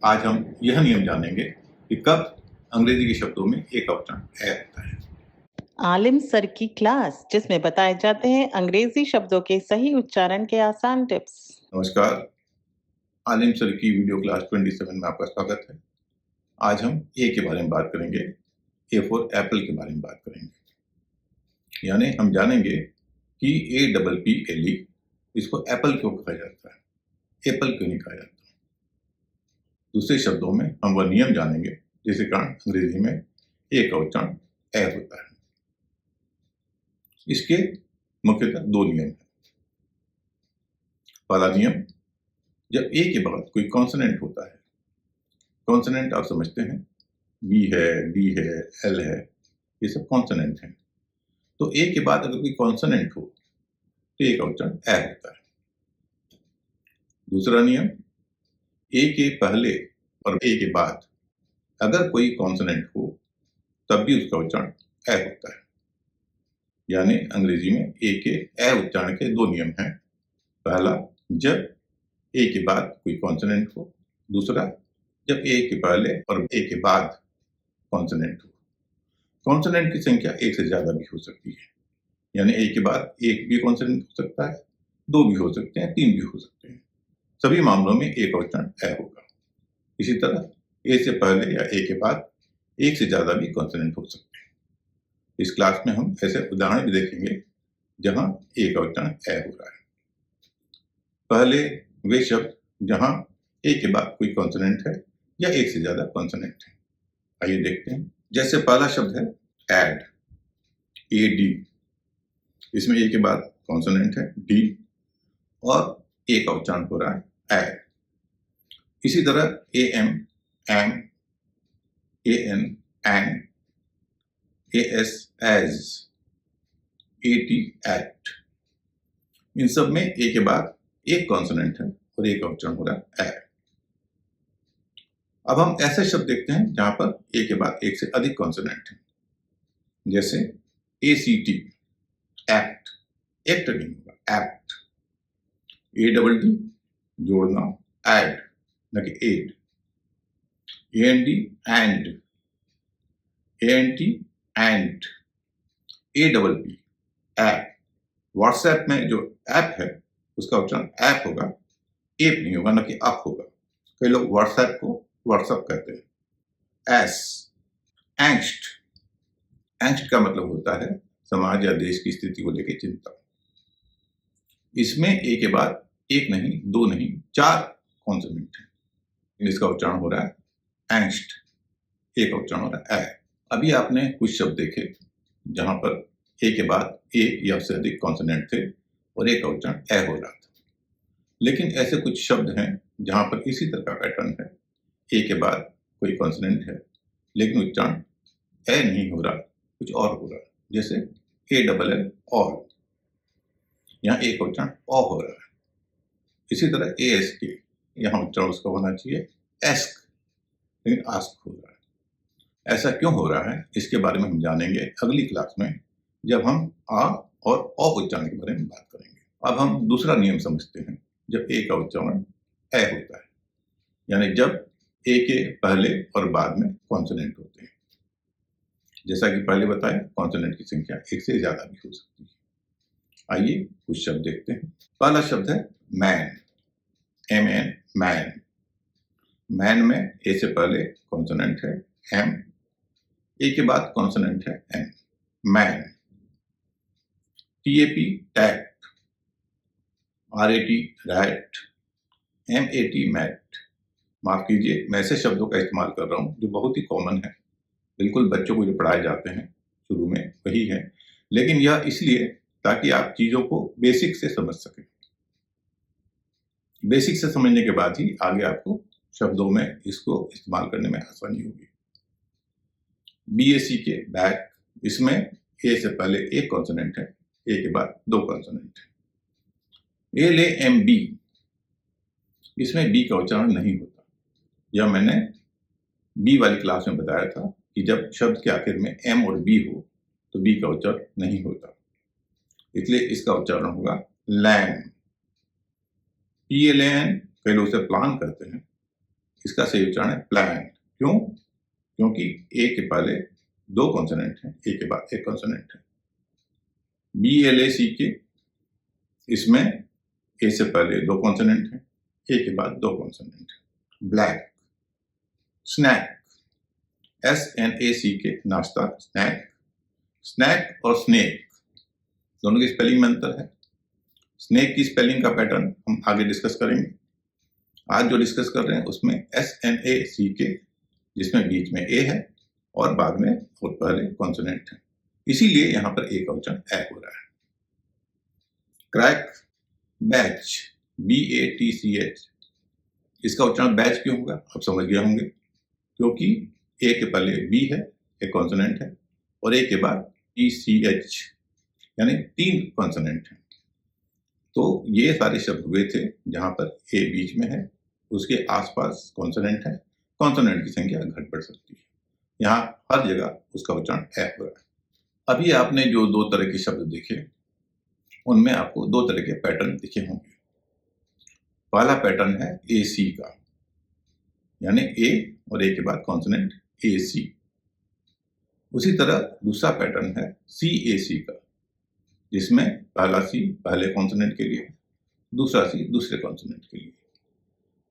आज हम यह नियम जानेंगे कि कब अंग्रेजी के शब्दों में एक उच्चारण ए होता है। आलिम सर की क्लास जिसमें बताए जाते हैं अंग्रेजी शब्दों के सही उच्चारण के आसान टिप्स। नमस्कार, आलिम सर की वीडियो क्लास 27 में आपका स्वागत है। आज हम ए के बारे में बात करेंगे, ए फॉर एप्पल के बारे में बात करेंगे। यानी हम जानेंगे कि APPLE इसको एप्पल क्यों कहा जाता है, एप्पल क्यों नहीं कहा जाता। दूसरे शब्दों में हम वह नियम जानेंगे जिसके कारण अंग्रेजी में ए का उच्चारण ए होता है। इसके मुख्यतः दो नियम हैं। पहला नियम, जब ए के बाद कोई कॉन्सोनेंट होता है, कॉन्सोनेंट आप समझते हैं, बी है, डी है, एल है, ये सब कॉन्सोनेंट हैं। तो ए के बाद अगर कोई कॉन्सोनेंट हो तो ए का उच्चारण ए होता है। दूसरा नियम, ए के पहले और ए के बाद अगर कोई कॉन्सोनेंट हो तब भी उसका उच्चारण ए होता है। यानी अंग्रेजी में ए के ए उच्चारण के दो नियम हैं। पहला, जब ए के बाद कोई कॉन्सोनेंट हो। दूसरा, जब ए के पहले और ए के बाद कॉन्सोनेंट हो। कॉन्सोनेंट की संख्या एक से ज्यादा भी हो सकती है, यानी ए के बाद एक भी कॉन्सोनेंट हो सकता है, दो भी हो सकते हैं, तीन भी हो सकते हैं। सभी मामलों में ए का उच्चारण ए होगा। इसी तरह ए से पहले या ए के बाद एक से ज्यादा भी कॉन्सोनेंट हो सकते हैं। इस क्लास में हम ऐसे उदाहरण भी देखेंगे जहां ए का उच्चारण ए हो रहा है। पहले वे शब्द जहां ए के बाद कोई कॉन्सोनेंट है या एक से ज्यादा कॉन्सोनेंट है। आइए देखते हैं। जैसे पहला शब्द है एड, AD। इसमें ए के बाद कॉन्सोनेंट है डी और ए का उच्चारण हो रहा है एड। इसी तरह AM, am, AN, and, AS, as, AT, at. इन सब में ए के बाद एक कॉन्सोनेंट है और ए का उच्चारण हो रहा है ए। अब हम ऐसे शब्द देखते हैं जहां पर ए के बाद एक से अधिक कॉन्सोनेंट है। जैसे ACT, एक्ट, एक्ट नहीं होगा, एक्ट। ADD, जोड़ना, एड न कि add. AND, and, ANT, and. APP, app. WhatsApp में जो ऐप है उसका उच्चारण ऐप होगा, एप नहीं होगा, न कि अप होगा। कई लोग व्हाट्सएप को व्हाट्सएप कहते हैं। S, angst. एंग्स्ट का मतलब होता है समाज या देश की स्थिति को लेकर चिंता। इसमें ए के बाद एक नहीं, दो नहीं, चार कॉन्सोनेंट है। इसका उच्चारण हो रहा है एंग्स्ट, ए का उच्चारण हो रहा है ए। अभी आपने कुछ शब्द देखे जहां पर ए के बाद एक या उससे अधिक कॉन्सोनेंट थे और ए का उच्चारण ए हो रहा था। लेकिन ऐसे कुछ शब्द हैं जहां पर इसी तरह का पैटर्न है, ए के बाद कोई कॉन्सोनेंट है लेकिन उच्चारण ए नहीं हो रहा, कुछ और हो रहा है। जैसे ALL, ऑल, यहाँ ए का उच्चारण ओ हो रहा है। इसी तरह ASK, यहाँ उच्चारण उसका होना चाहिए एस्क, लेकिन आस्क हो रहा है। ऐसा क्यों हो रहा है इसके बारे में हम जानेंगे अगली क्लास में, जब हम आ और ओ उच्चारण के बारे में बात करेंगे। अब हम दूसरा नियम समझते हैं। जब ए का उच्चारण ए होता है, यानी जब ए के पहले और बाद में कॉन्सोनेंट होते हैं। जैसा कि पहले बताया, कॉन्सोनेंट की संख्या एक से ज्यादा भी हो सकती है। आइए कुछ शब्द देखते हैं। पहला शब्द है मैन, MN, मैन। मैन में ए से पहले कॉन्सोनेंट है एम, ए के बाद कॉन्सोनेंट है N, man. TAP, tat, RAT, rat, MAT, mat. माफ कीजिए, मैं ऐसे शब्दों का इस्तेमाल कर रहा हूं जो बहुत ही कॉमन है, बिल्कुल बच्चों को जो पढ़ाए जाते हैं शुरू में वही है, लेकिन यह इसलिए ताकि आप चीजों को बेसिक से समझ सकें। बेसिक से समझने के बाद ही आगे आपको शब्दों में इसको इस्तेमाल करने में आसानी होगी। BAC के बैक, इसमें ए से पहले एक कॉन्सोनेंट है, ए के बाद दो कॉन्सोनेंट है। LAMB, इसमें बी का उच्चारण नहीं होता। यह मैंने बी वाली क्लास में बताया था कि जब शब्द के आखिर में एम और बी हो तो बी का उच्चारण नहीं होता, इसलिए इसका उच्चारण होगा लैम। PLAN, कई लोग उसे प्लान करते हैं, इसका सही उच्चारण है प्लान। क्यों? क्योंकि ए के पहले दो कॉन्सोनेंट हैं, ए के बाद एक कॉन्सोनेंट है। BLACK, इसमें ए से पहले दो कॉन्सोनेंट हैं, ए के बाद दो कॉन्सोनेंट है। ब्लैक, स्नैक, SNACK, नाश्ता, स्नैक। स्नैक और स्नेक दोनों की स्पेलिंग में अंतर है। स्नेक की स्पेलिंग का पैटर्न हम आगे डिस्कस करेंगे। आज जो डिस्कस कर रहे हैं उसमें SNACK, जिसमें बीच में ए है और बाद में और पहले कॉन्सोनेंट है, इसीलिए यहां पर ए का उच्चारण ए हो रहा है। क्रैक, बैच, BATCH, इसका उच्चारण बैच क्यों होगा आप समझ गए होंगे, क्योंकि ए के पहले बी है, एक कॉन्सोनेंट है, और ए के बाद TCH, यानी तीन कॉन्सोनेंट है। तो ये सारे शब्द हुए थे जहां पर ए बीच में है, उसके आसपास कॉन्सोनेंट है, कॉन्सोनेंट की संख्या घट बढ़ सकती है। यहाँ हर जगह उसका उच्चारण ए हो रहा है। अभी आपने जो दो तरह के शब्द देखे उनमें आपको दो तरह के पैटर्न दिखे होंगे। पहला पैटर्न है AC का, यानी ए और ए के बाद कॉन्सोनेंट AC। उसी तरह दूसरा पैटर्न है CAC का, जिसमें पहला C पहले कॉन्सोनेंट के लिए, दूसरा C दूसरे कॉन्सोनेंट के लिए।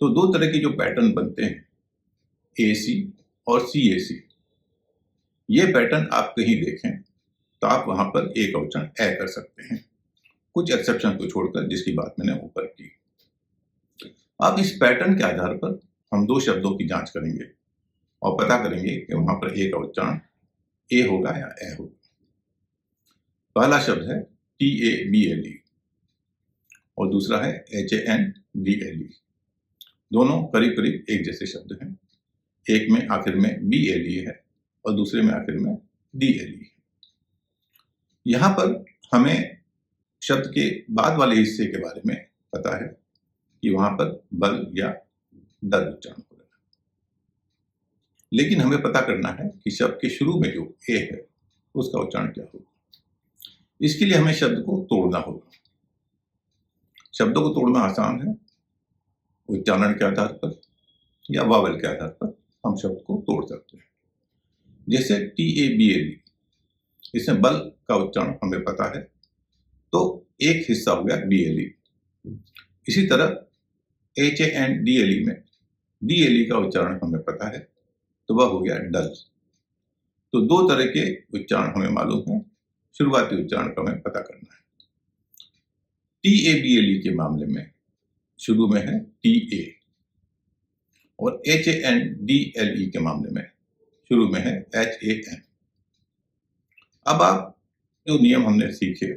तो दो तरह के जो पैटर्न बनते हैं, AC और CAC, ये पैटर्न आप कहीं देखें तो आप वहां पर ए का उच्चारण ए कर सकते हैं, कुछ एक्सेप्शन को छोड़कर, जिसकी बात मैंने ऊपर की। अब इस पैटर्न के आधार पर हम दो शब्दों की जांच करेंगे और पता करेंगे कि वहां पर ए का उच्चारण ए होगा या ए होगा। पहला शब्द है TABLE और दूसरा है HANDLE। दोनों करीब करीब एक जैसे शब्द हैं। एक में आखिर में BLE है और दूसरे में आखिर में DLE है। यहां पर हमें शब्द के बाद वाले हिस्से के बारे में पता है कि वहां पर बल या डर उच्चारण हो रहा है, लेकिन हमें पता करना है कि शब्द के शुरू में जो ए है उसका उच्चारण क्या होगा। इसके लिए हमें शब्द को तोड़ना होगा। शब्दों को तोड़ना आसान है, उच्चारण के आधार पर या वावल के आधार पर हम शब्द को तोड़ सकते हैं। जैसे TABLE, इसमें बल का उच्चारण हमें पता है, तो एक हिस्सा हो गया BLE। इसी तरह HANDLE में DLE का उच्चारण हमें पता है, तो वह हो गया डल। तो दो तरह के उच्चारण हमें मालूम है, शुरुआती उच्चारण का हमें पता करना है। TABLE के मामले में शुरू में है TA और HANDLE के मामले में शुरू में है HAN। अब आप जो नियम हमने सीखे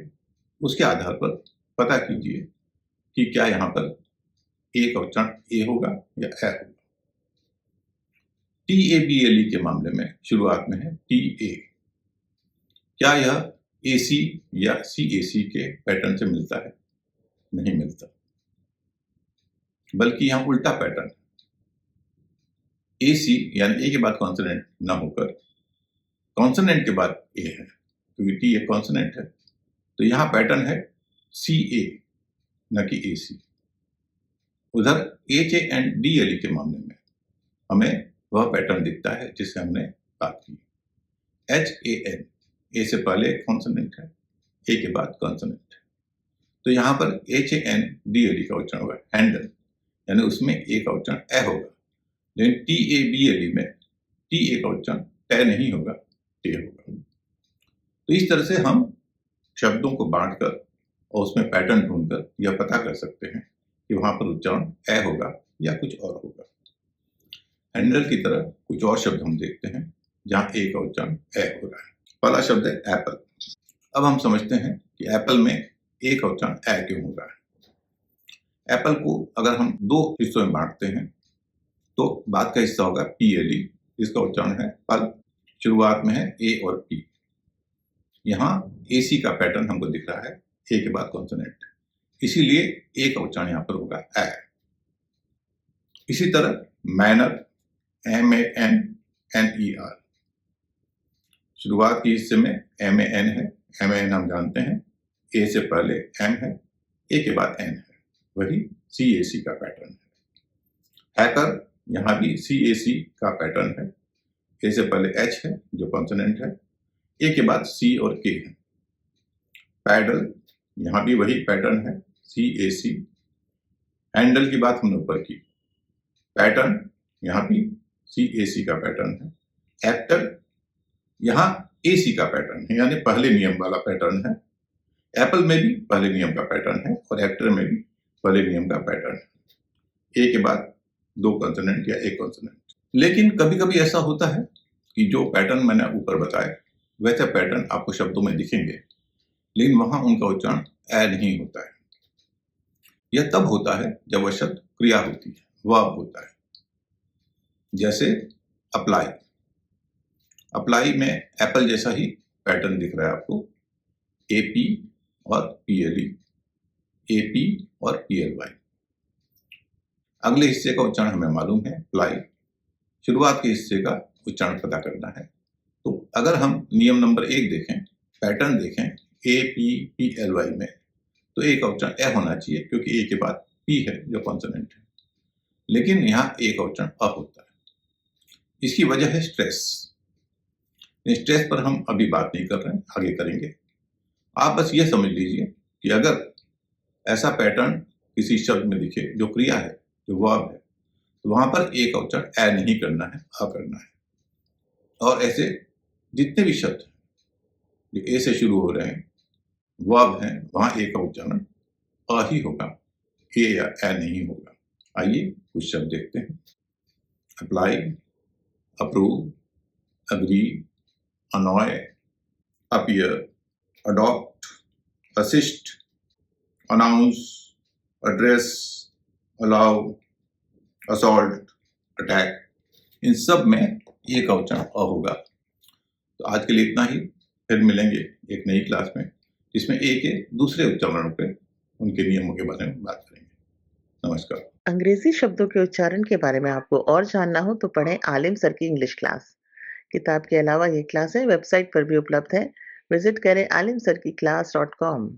उसके आधार पर पता कीजिए कि क्या यहां पर ए का उच्चारण ए होगा या ए होगा। TABLE के मामले में शुरुआत में है TA। क्या यह AC या CAC के पैटर्न से मिलता है? नहीं मिलता, बल्कि यहां उल्टा पैटर्न है। AC यानी ए के बाद कॉन्सोनेंट ना होकर कॉन्सोनेंट के बाद ए है, क्योंकि टी एक कॉन्सोनेंट है, तो यहां पैटर्न है CA न कि AC। उधर HANDLE के मामले में हमें वह पैटर्न दिखता है जिससे हमने बात की। HAN, ए से पहले एक कॉन्सोनेंट है, ए के बाद कॉन्सोनेंट है, तो यहां पर HANDLE का उच्चारण होगा हैंडल, यानी उसमें ए का उच्चारण ए होगा। लेकिन TABLE में TA का उच्चारण टे नहीं होगा, टे होगा। तो इस तरह से हम शब्दों को बांटकर और उसमें पैटर्न ढूंढकर यह पता कर सकते हैं कि वहां पर उच्चारण ए होगा या कुछ और होगा। हैंडल की तरह कुछ और शब्द हम देखते हैं जहां ए का उच्चारण ए हो रहा है। पहला शब्द है एप्पल। अब हम समझते हैं कि एप्पल में ए का उच्चारण ए क्यों हो रहा है। एप्पल को अगर हम दो हिस्सों में बांटते हैं तो बाद का हिस्सा होगा PLE, जिसका उच्चारण है पल। शुरुआत में है ए और P। यहाँ AC का पैटर्न हमको दिख रहा है, ए के बाद कॉन्सोनेंट, इसीलिए ए का उच्चारण यहाँ पर होगा ए। इसी तरह मैनर, MANNER, शुरुआत के हिस्से में MAN है, MAN हम जानते हैं, ए से पहले M है, ए के बाद N है, वही CAC का पैटर्न है। हैकर यहाँ भी CAC का पैटर्न है। ए से पहले H है जो कॉन्सोनेंट है, ए के बाद C और K है। पैडल, यहाँ भी वही पैटर्न है, CAC। हैंडल की बात हमने ऊपर की। पैटर्न, यहाँ भी CAC का पैटर्न है। एक्टर, यहाँ AC का पैटर्न है, यानी पहले नियम वाला पैटर्न है। एप्पल में भी पहले नियम का पैटर्न है और एक्टर में भी पहले नियम का पैटर्न है। ए के बाद 2 कॉन्सोनेंट या एक कॉन्सोनेंट। लेकिन कभी कभी ऐसा होता है कि जो पैटर्न मैंने ऊपर बताए वैसे पैटर्न आपको शब्दों में दिखेंगे, लेकिन वहां उनका उच्चारण ए नहीं होता है। यह तब होता है जब वह शब्द क्रिया होती है, वर्ब होता है। जैसे अप्लाई। अप्लाई में एप्पल जैसा ही पैटर्न दिख रहा है आपको, AP और PLE, AP और PLY। अगले हिस्से का उच्चारण हमें मालूम है, प्लाई। शुरुआत के हिस्से का उच्चारण पता करना है। तो अगर हम नियम नंबर 1 देखें, पैटर्न देखें APPLY में, तो ए का उच्चारण ए होना चाहिए क्योंकि ए के बाद P है जो कॉन्सोनेंट है, लेकिन यहाँ ए का उच्चारण अ होता है। इसकी वजह है स्ट्रेस। स्ट्रेस पर हम अभी बात नहीं कर रहे हैं, आगे करेंगे। आप बस ये समझ लीजिए कि अगर ऐसा पैटर्न किसी शब्द में दिखे जो क्रिया है, जो वर्ब है, तो वहां पर ए का उच्चारण ए नहीं करना है, अ करना है। और ऐसे जितने भी शब्द जो ए से शुरू हो रहे हैं, वर्ब हैं, वहां ए का उच्चारण अ ही होगा, ए या ए नहीं होगा। आइए कुछ शब्द देखते हैं। Apply, approve, agree, annoy, appear, adopt, assist, announce, address, allow, assault, attack, इन सब में ए का उच्चारण अ होगा। तो आज के लिए इतना ही, फिर मिलेंगे एक नई क्लास में जिसमें ए के दूसरे उच्चारणों पे, उनके नियमों के बारे में बात करेंगे। नमस्कार। अंग्रेजी शब्दों के उच्चारण के बारे में आपको और जानना हो तो पढ़ें आलिम सर की इंग्लिश क्लास। किताब के अलावा ये क्लासें वेबसाइट पर भी उपलब्ध है। विजिट करें alimsarkiclass.com।